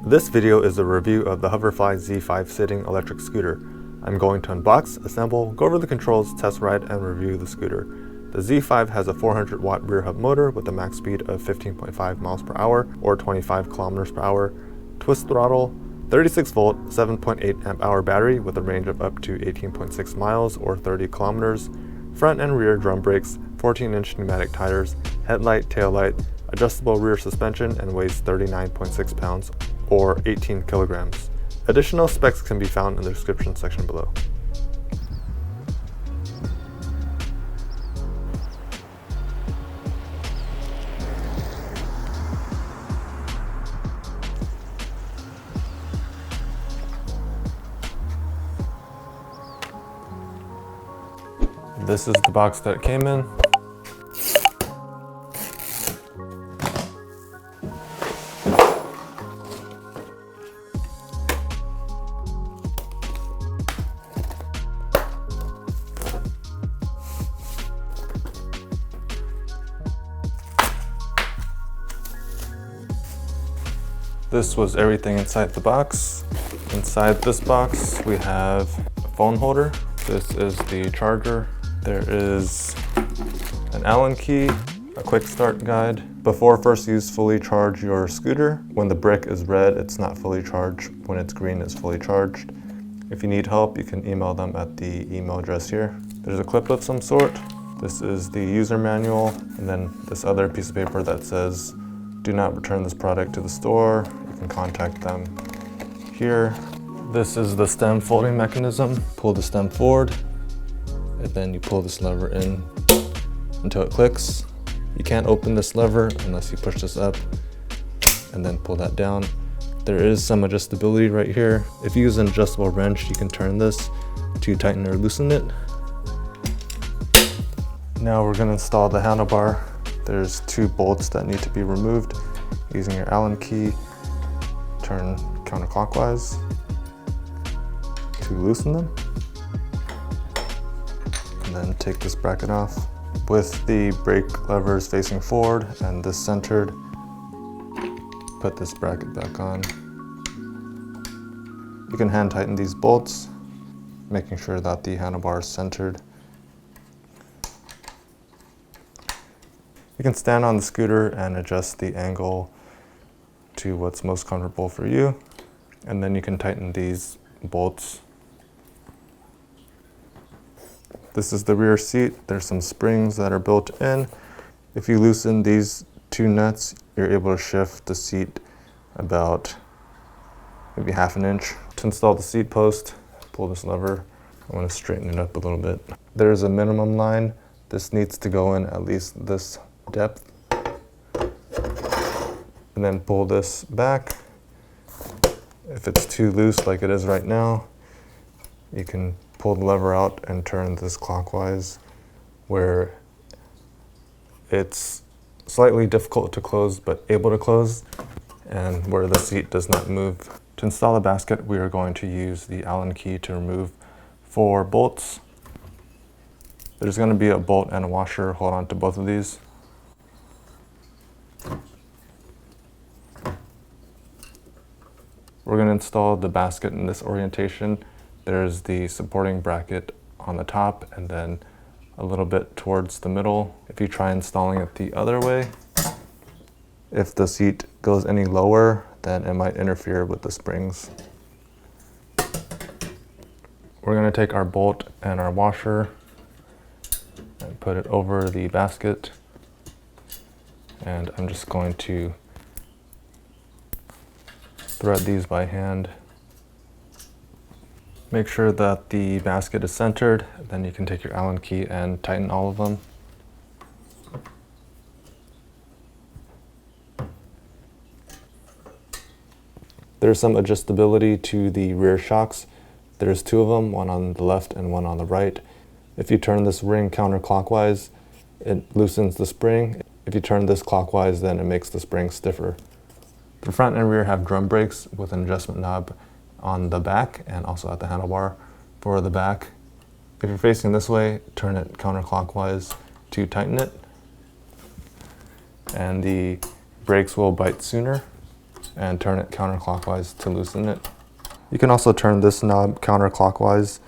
This video is a review of the Hoverfly Z5 sitting electric scooter. I'm going to unbox, assemble, go over the controls, test ride, and review the scooter. The Z5 has a 400 watt rear hub motor with a max speed of 15.5 miles per hour or 25 kilometers per hour, twist throttle, 36 volt, 7.8 amp hour battery with a range of up to 18.6 miles or 30 kilometers, front and rear drum brakes, 14-inch pneumatic tires, headlight, taillight, adjustable rear suspension, and weighs 39.6 pounds or 18 kilograms. Additional specs can be found in the description section below. This is the box that it came in. This was everything inside the box. Inside this box, we have a phone holder. This is the charger. There is an Allen key, a quick start guide. Before first use, fully charge your scooter. When the brick is red, it's not fully charged. When it's green, it's fully charged. If you need help, you can email them at the email address here. There's a clip of some sort. This is the user manual, and then this other piece of paper that says, do not return this product to the store. You can contact them here. This is the stem folding mechanism. Pull the stem forward, and then you pull this lever in until it clicks. You can't open this lever unless you push this up and then pull that down. There is some adjustability right here. If you use an adjustable wrench, you can turn this to tighten or loosen it. Now we're gonna install the handlebar. There's 2 bolts that need to be removed. Using your Allen key, turn counterclockwise to loosen them. And then take this bracket off. With the brake levers facing forward and this centered, put this bracket back on. You can hand tighten these bolts, making sure that the handlebar is centered. You can stand on the scooter and adjust the angle to what's most comfortable for you. And then you can tighten these bolts. This is the rear seat. There's some springs that are built in. If you loosen these 2 nuts, you're able to shift the seat about maybe ½ an inch. To install the seat post, pull this lever. I want to straighten it up a little bit. There's a minimum line. This needs to go in at least this depth. And then pull this back. If it's too loose like it is right now, you can pull the lever out and turn this clockwise where it's slightly difficult to close but able to close, and where the seat does not move. To install the basket, we are going to use the Allen key to remove 4 bolts. There's going to be a bolt and a washer. Hold on to both of these. We're going to install the basket in this orientation. There's the supporting bracket on the top and then a little bit towards the middle. If you try installing it the other way, if the seat goes any lower, then it might interfere with the springs. We're going to take our bolt and our washer and put it over the basket. And I'm just going to thread these by hand. Make sure that the basket is centered, then you can take your Allen key and tighten all of them. There's some adjustability to the rear shocks. There's 2 of them, one on the left and one on the right. If you turn this ring counterclockwise, it loosens the spring. If you turn this clockwise, then it makes the spring stiffer. The front and rear have drum brakes with an adjustment knob on the back and also at the handlebar for the back. If you're facing this way, turn it counterclockwise to tighten it. And the brakes will bite sooner. and turn it counterclockwise to loosen it. You can also turn this knob counterclockwise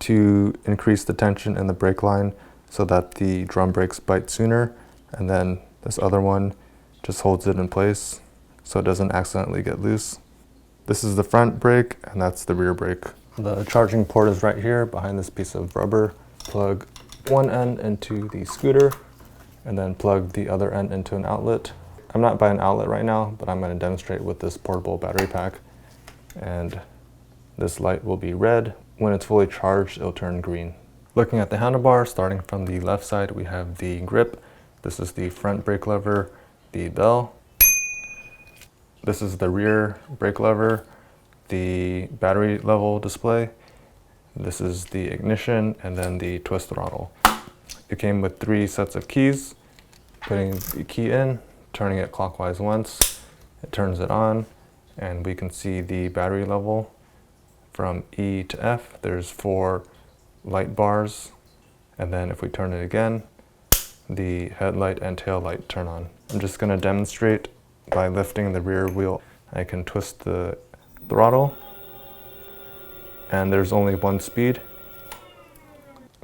to increase the tension in the brake line so that the drum brakes bite sooner, and then this other one just holds it in place so it doesn't accidentally get loose. This is the front brake and that's the rear brake. The charging port is right here behind this piece of rubber. Plug one end into the scooter and then plug the other end into an outlet. I'm not by an outlet right now, but I'm going to demonstrate with this portable battery pack. And this light will be red. When it's fully charged, it'll turn green. Looking at the handlebar, starting from the left side, we have the grip. This is the front brake lever, the bell. This is the rear brake lever, the battery level display. This is the ignition, and then the twist throttle. It came with 3 sets of keys. Putting the key in, turning it clockwise once, it turns it on, and we can see the battery level from E to F. There's 4 light bars, and then if we turn it again, the headlight and tail light turn on. I'm just going to demonstrate by lifting the rear wheel. I can twist the throttle, and there's only 1 speed.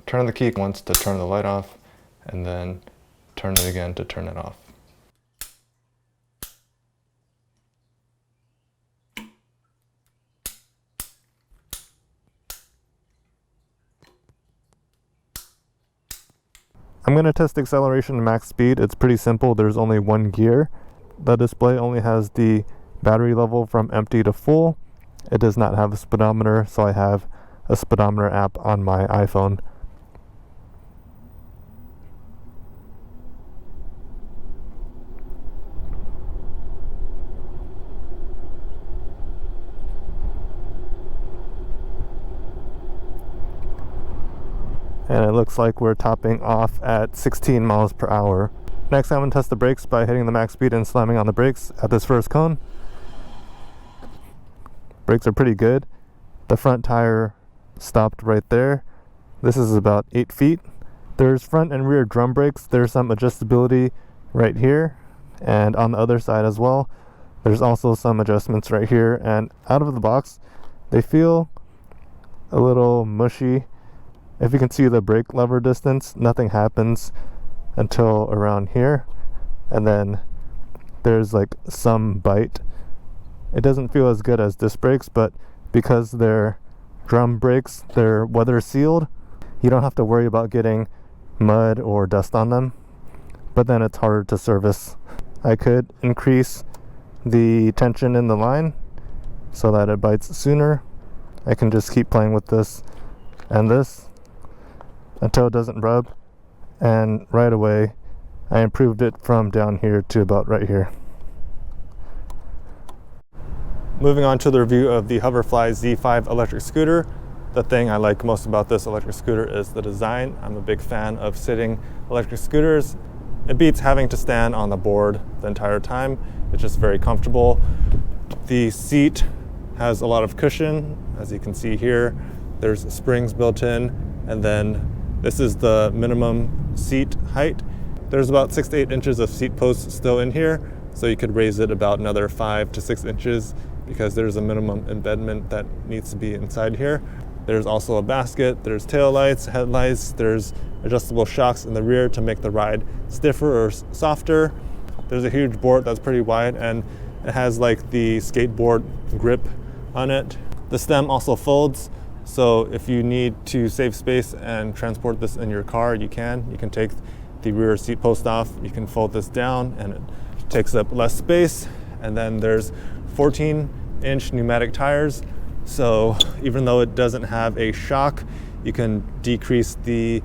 Turn the key once to turn the light off, and then turn it again to turn it off. I'm going to test acceleration and max speed. It's pretty simple. There's only 1 gear. The display only has the battery level from empty to full. It does not have a speedometer, so I have a speedometer app on my iPhone. And it looks like we're topping off at 16 miles per hour. Next, I'm going to test the brakes by hitting the max speed and slamming on the brakes at this first cone. Brakes are pretty good. The front tire stopped right there. This is about 8 feet. There's front and rear drum brakes. There's some adjustability right here and on the other side as well. There's also some adjustments right here, and out of the box they feel a little mushy. If you can see the brake lever distance, nothing happens until around here, and then there's like some bite. It doesn't feel as good as disc brakes, but because they're drum brakes, they're weather sealed, you don't have to worry about getting mud or dust on them, but then it's harder to service. I could increase the tension in the line so that it bites sooner. I can just keep playing with this and this until it doesn't rub, and right away I improved it from down here to about right here. Moving on to the review of the Hoverfly Z5 electric scooter. The thing I like most about this electric scooter is the design. I'm a big fan of sitting electric scooters. It beats having to stand on the board the entire time. It's just very comfortable. The seat has a lot of cushion, as you can see here. There's springs built in, and then this is the minimum seat height. There's about 6 to 8 inches of seat posts still in here, so you could raise it about another 5 to 6 inches because there's a minimum embedment that needs to be inside here. There's also a basket, there's tail lights, headlights, there's adjustable shocks in the rear to make the ride stiffer or softer. There's a huge board that's pretty wide, and it has like the skateboard grip on it. The stem also folds, so if you need to save space and transport this in your car, you can. You can take the rear seat post off, you can fold this down, and it takes up less space. And then there's 14-inch pneumatic tires, so even though it doesn't have a shock, you can decrease the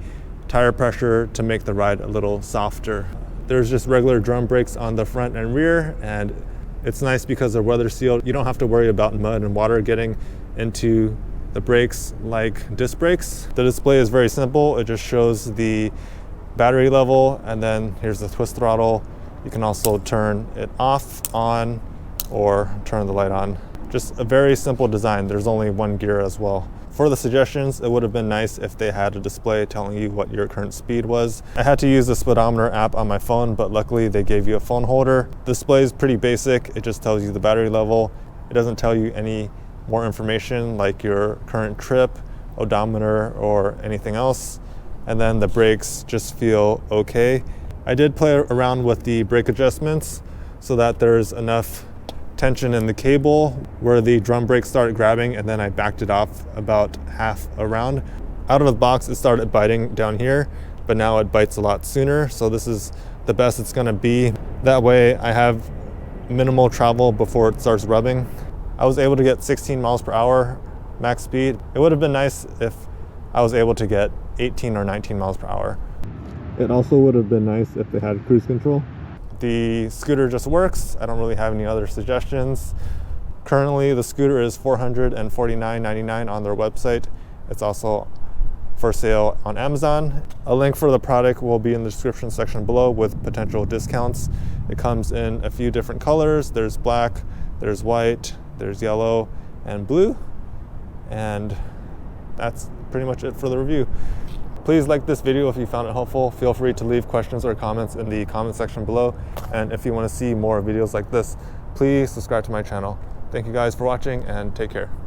tire pressure to make the ride a little softer. There's just regular drum brakes on the front and rear, and it's nice because they're weather sealed. You don't have to worry about mud and water getting into the brakes like disc brakes. The display is very simple. It just shows the battery level, and then here's the twist throttle. You can also turn it off, on, or turn the light on. Just a very simple design. There's only 1 gear as well. For the suggestions, it would have been nice if they had a display telling you what your current speed was. I had to use the speedometer app on my phone, but luckily they gave you a phone holder. The display is pretty basic. It just tells you the battery level. It doesn't tell you any more information like your current trip, odometer, or anything else. And then the brakes just feel okay. I did play around with the brake adjustments so that there's enough tension in the cable where the drum brakes started grabbing, and then I backed it off about half a round. Out of the box, it started biting down here, but now it bites a lot sooner. So this is the best it's gonna be. That way I have minimal travel before it starts rubbing. I was able to get 16 miles per hour max speed. It would have been nice if I was able to get 18 or 19 miles per hour. It also would have been nice if they had cruise control. The scooter just works. I don't really have any other suggestions. Currently, the scooter is $449.99 on their website. It's also for sale on Amazon. A link for the product will be in the description section below with potential discounts. It comes in a few different colors. There's black, there's white, there's yellow, and blue. And that's pretty much it for the review. Please like this video if you found it helpful. Feel free to leave questions or comments in the comment section below. And if you want to see more videos like this, please subscribe to my channel. Thank you guys for watching, and take care.